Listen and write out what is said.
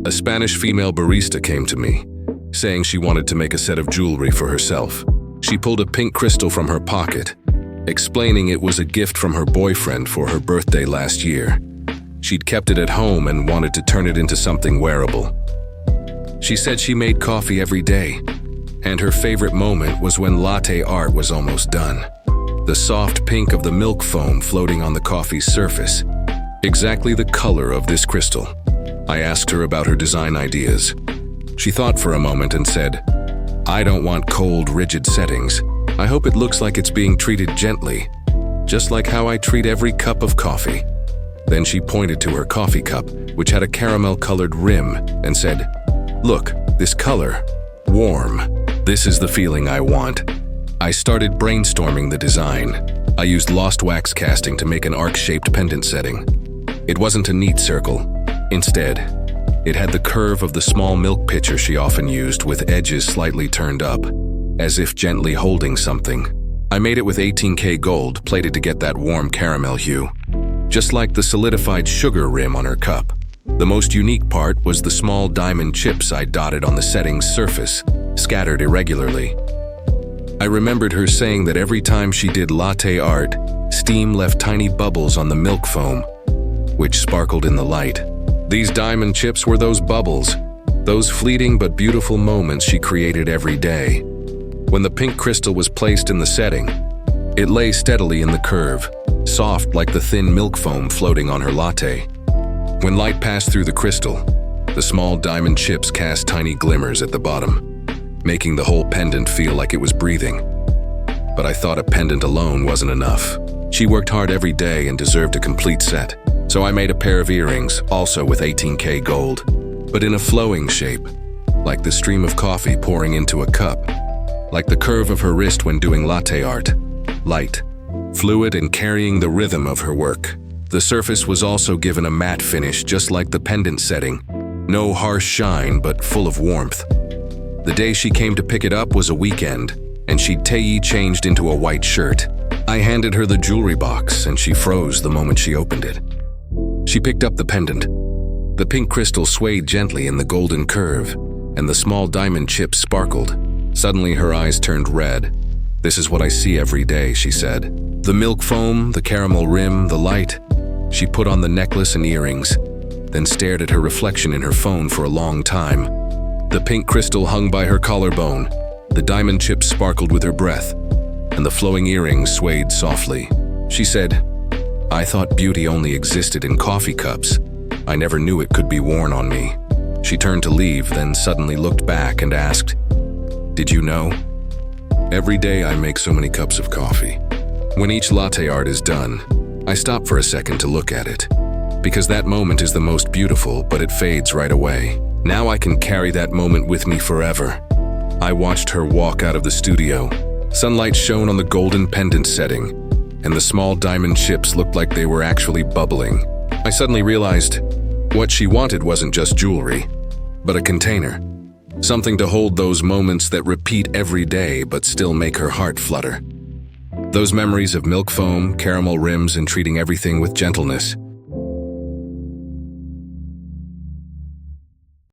A Spanish female barista came to me, saying she wanted to make a set of jewelry for herself. She pulled a pink crystal from her pocket, explaining it was a gift from her boyfriend for her birthday last year. She'd kept it at home and wanted to turn it into something wearable. She said she made coffee every day, and her favorite moment was when latte art was almost done. The soft pink of the milk foam floating on the coffee's surface, exactly the color of this crystal. I asked her about her design ideas. She thought for a moment and said, "I don't want cold, rigid settings. I hope it looks like it's being treated gently, just like how I treat every cup of coffee." Then she pointed to her coffee cup, which had a caramel-colored rim, and said, "Look, this color, warm. This is the feeling I want." I started brainstorming the design. I used lost wax casting to make an arc-shaped pendant setting. It wasn't a neat circle. Instead, it had the curve of the small milk pitcher she often used, with edges slightly turned up, as if gently holding something. I made it with 18K gold, plated to get that warm caramel hue, just like the solidified sugar rim on her cup. The most unique part was the small diamond chips I dotted on the setting's surface, scattered irregularly. I remembered her saying that every time she did latte art, steam left tiny bubbles on the milk foam, which sparkled in the light. These diamond chips were those bubbles, those fleeting but beautiful moments she created every day. When the pink crystal was placed in the setting, it lay steadily in the curve, soft like the thin milk foam floating on her latte. When light passed through the crystal, the small diamond chips cast tiny glimmers at the bottom, making the whole pendant feel like it was breathing. But I thought a pendant alone wasn't enough. She worked hard every day and deserved a complete set. So I made a pair of earrings, also with 18K gold, but in a flowing shape, like the stream of coffee pouring into a cup, like the curve of her wrist when doing latte art, light, fluid, and carrying the rhythm of her work. The surface was also given a matte finish, just like the pendant setting. No harsh shine, but full of warmth. The day she came to pick it up was a weekend, and she'd changed into a white shirt. I handed her the jewelry box, and she froze the moment she opened it. She picked up the pendant. The pink crystal swayed gently in the golden curve, and the small diamond chips sparkled. Suddenly, her eyes turned red. "This is what I see every day," she said. The milk foam, the caramel rim, the light. She put on the necklace and earrings, then stared at her reflection in her phone for a long time. The pink crystal hung by her collarbone, the diamond chips sparkled with her breath, and the flowing earrings swayed softly. She said, "I thought beauty only existed in coffee cups. I never knew it could be worn on me." She turned to leave, then suddenly looked back and asked, "Did you know? Every day I make so many cups of coffee. When each latte art is done, I stop for a second to look at it, because that moment is the most beautiful, but it fades right away. Now I can carry that moment with me forever." I watched her walk out of the studio. Sunlight shone on the golden pendant setting, and the small diamond chips looked like they were actually bubbling. I suddenly realized what she wanted wasn't just jewelry, but a container. Something to hold those moments that repeat every day but still make her heart flutter. Those memories of milk foam, caramel rims, and treating everything with gentleness.